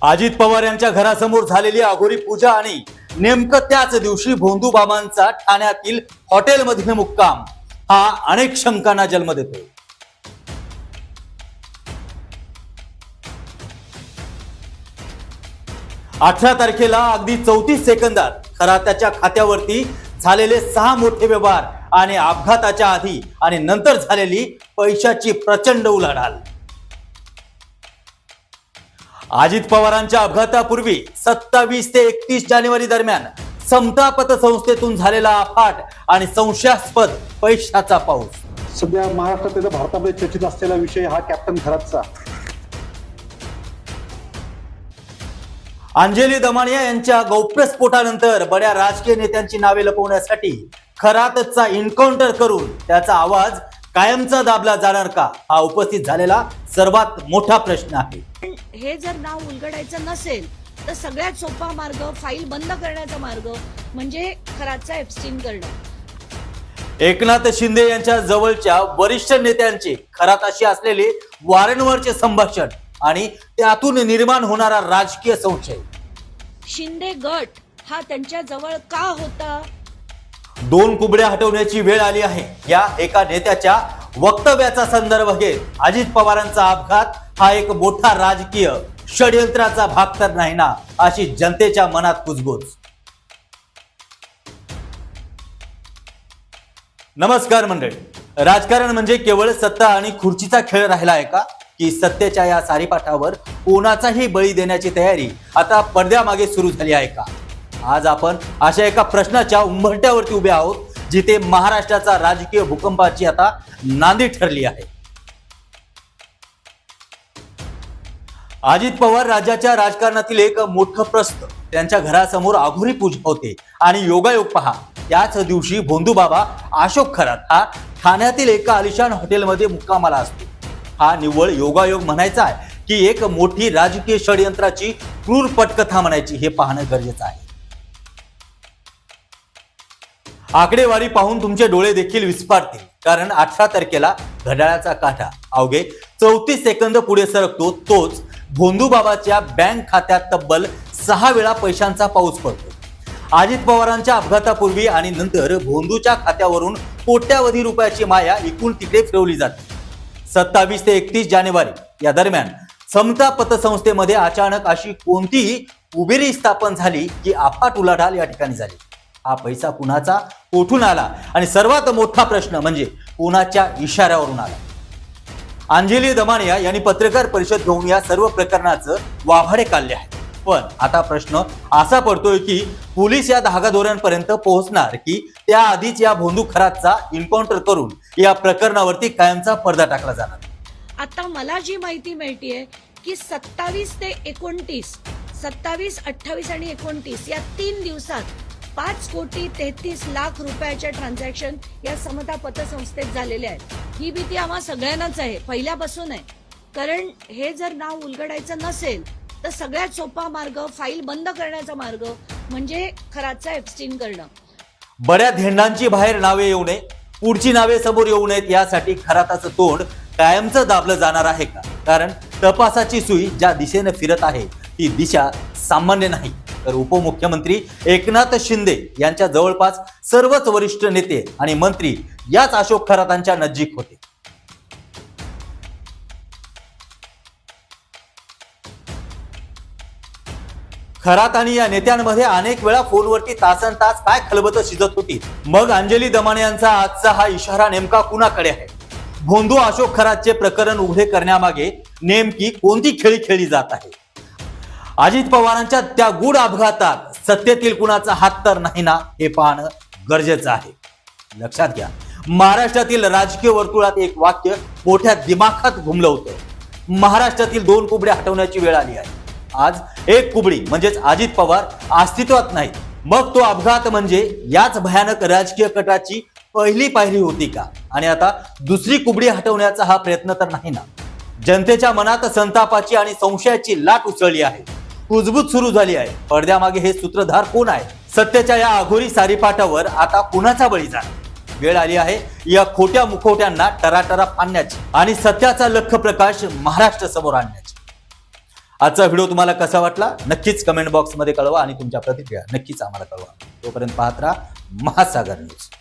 अजित पवार यांच्या घरासमोर झालेली अघोरी पूजा आणि नेमकं त्याच दिवशी भोंदूबाबांचा ठाण्यातील हॉटेलमध्ये मुक्काम हा अनेक शंकांना जन्म देतो। 18 तारखेला अगदी 34 सेकंदात खरात्याच्या खात्यावरती झालेले 6 मोठे व्यवहार आणि अपघाताच्या आधी आणि नंतर झालेली पैशाची प्रचंड उलाढाल। अजित पवारांच्या अपघातापूर्वी 27 ते 31 जानेवारी दरम्यान समता पतसंस्थेतून झालेला अफाट आणि संशयास्पद पैशाचा पाऊस। सध्या महाराष्ट्रात भारतामध्ये चर्चेत असलेला विषय हा कॅप्टन खरातचा। अंजली दमानिया यांच्या गौप्यस्फोटानंतर बड्या राजकीय नेत्यांची नावे लपवण्यासाठी खरातचा एन्काउंटर करून त्याचा आवाज कायमचा दाबला जाणार का, हा उपस्थित झालेला सर्वात मोठा प्रश्न आहे। हे जर नाव उलगडायचं नसेल तर सगळ्यात सोपा मार्ग फाईल बंद करण्याचा मार्ग म्हणजे खरातचा एप्स्टीन करणं। एकनाथ शिंदे यांच्या जवळच्या वरिष्ठ नेत्यांचे खराताशी असलेले वारंवारचे संभाषण आणि त्यातून निर्माण होणारा राजकीय संशय। शिंदे गट हा त्यांच्या जवळ का होता? 2 कुबड्या हटवण्याची वेळ आली आहे या एका नेत्याच्या वक्तव्याचा संदर्भ घेत अजित पवारांचा अपघात हा एक मोठा राजकीय षडयंत्राचा भाग तर नाही ना, अशी जनतेच्या मनात कुजबूज। नमस्कार मंडळी, राजकारण म्हणजे केवळ सत्ता आणि खुर्चीचा खेळ राहिला आहे का, की सत्तेच्या या सारीपाठावर कोणाचाही बळी देण्याची तयारी आता पडद्यामागे सुरू झाली आहे का? आज आपण अशा एका प्रश्नाच्या उंबरठ्यावरती उभे आहोत जिथे महाराष्ट्राचा राजकीय भूकंपाची आता नांदी ठरली आहे। अजित पवार राज्याच्या राजकारणातील एक मोठं प्रस्थ, त्यांच्या घरासमोर अघोरी पूजा होते आणि योगायोग पहा त्याच दिवशी भोंदूबाबा अशोक खरात हा ठाण्यातील एका आलिशान हॉटेलमध्ये मुक्कामाला असतो। हा निव्वळ योगायोग म्हणायचा आहे की एक मोठी राजकीय षडयंत्राची क्रूर पटकथा म्हणायची, हे पाहणं गरजेचं आहे। आकडेवारी पाहून तुमचे डोळे देखील विस्फारतील, कारण 18 तारखेला घड्याळाचा काठा अवघे 34 सेकंद पुढे सरकतो, तोच भोंदूबाबाच्या बँक खात्यात तब्बल 6 वेळा पैशांचा पाऊस पडतो। अजित पवारांच्या अपघातापूर्वी आणि नंतर भोंदूच्या खात्यावरून कोट्यावधी रुपयाची माया इकडून तिकडे फिरवली जाते। 27 ते 31 जानेवारी या दरम्यान समता पतसंस्थेमध्ये अचानक अशी कोणतीही उबेरी स्थापन झाली की अफाट उलाढाल या ठिकाणी झाली। हा पैसा कुणाचा, कुठून आला आणि सर्वात मोठा प्रश्न म्हणजे कुणाच्या इशाऱ्यावरून आला? अंजली दमानिया यांनी पत्रकार परिषद घेऊन या सर्व प्रकरणाचं वाभाडे काढले आहे। पण आता प्रश्न असा पडतोय की पोलीस या धागादोऱ्यांपर्यंत पोहोचणार की त्याआधीच या भोंदू खरातचा एन्काउंटर करून या प्रकरणावरती कायमचा पडदा टाकला जाणार? आता मला जी माहिती मिळतीये की 27 ते 29, 27, 28 आणि 29 या 3 दिवसात 5,33,00,000 रुपयाच्या ट्रान्झॅक्शन या समता पतसंस्थेत झालेल्या आहेत। ही भीती आम्हा सगळ्यांनाच आहे, पहिल्यापासून आहे। कारण हे जर नाव उलगडायचं नसेल तर सगळ्यात सोपा मार्ग फाईल बंद करण्याचा मार्ग म्हणजे खरातचा एप्स्टीन करणं। बड्या धेंडांची बाहेर नावे येऊ नये, पुढची नावे समोर येऊ नयेत यासाठी खराताचं तोंड कायमचं दाबलं जाणार आहे का? कारण तपासाची सुई ज्या दिशेने फिरत आहे ती दिशा सामान्य नाही, तर उपमुख्यमंत्री एकनाथ शिंदे यांच्या जवळपास सर्वच वरिष्ठ नेते आणि मंत्री याच अशोक खरातांच्या नजीक होते। खरात आणि या नेत्यांमध्ये अनेक वेळा फोनवरती तासन तास काय खलबत शिजत होती। मग अंजली दमानियांचा आजचा हा इशारा नेमका कुणाकडे आहे? भोंदू अशोक खरातचे प्रकरण उघडे करण्यामागे नेमकी कोणती खेळी खेळली जात आहे? अजित पवारांच्या त्या गूढ अपघातात सत्तेतील कुणाचा हात तर नाही ना, हे पाहणं गरजेचं आहे। लक्षात घ्या, महाराष्ट्रातील राजकीय वर्तुळात एक वाक्य मोठ्या दिमाखात घुमलं होतं, महाराष्ट्रातील 2 कुबड्या हटवण्याची वेळ आली आहे। आज एक कुबडी म्हणजेच अजित पवार अस्तित्वात नाही, मग तो अपघात म्हणजे याच भयानक राजकीय कटाची पहिली पायरी होती का? आणि आता दुसरी कुबडी हटवण्याचा हा प्रयत्न तर नाही ना? जनतेच्या मनात संतापाची आणि संशयाची लाट उसळली आहे, कुजबूज सुरू झाली आहे। पडद्यामागे हे सूत्रधार कोण आहे? सत्तेच्या या अघोरी सारीपाठावर आता कुणाचा बळी जाणार? वेळ आली आहे या खोट्या मुखवट्यांना टराटरा फाडण्याची आणि सत्याचा लख प्रकाश महाराष्ट्र समोर आणण्याची। आजचा व्हिडिओ तुम्हाला कसा वाटला नक्कीच कमेंट बॉक्समध्ये कळवा आणि तुमच्या प्रतिक्रिया नक्कीच आम्हाला कळवा. तोपर्यंत पाहत राहा महासागर न्यूज.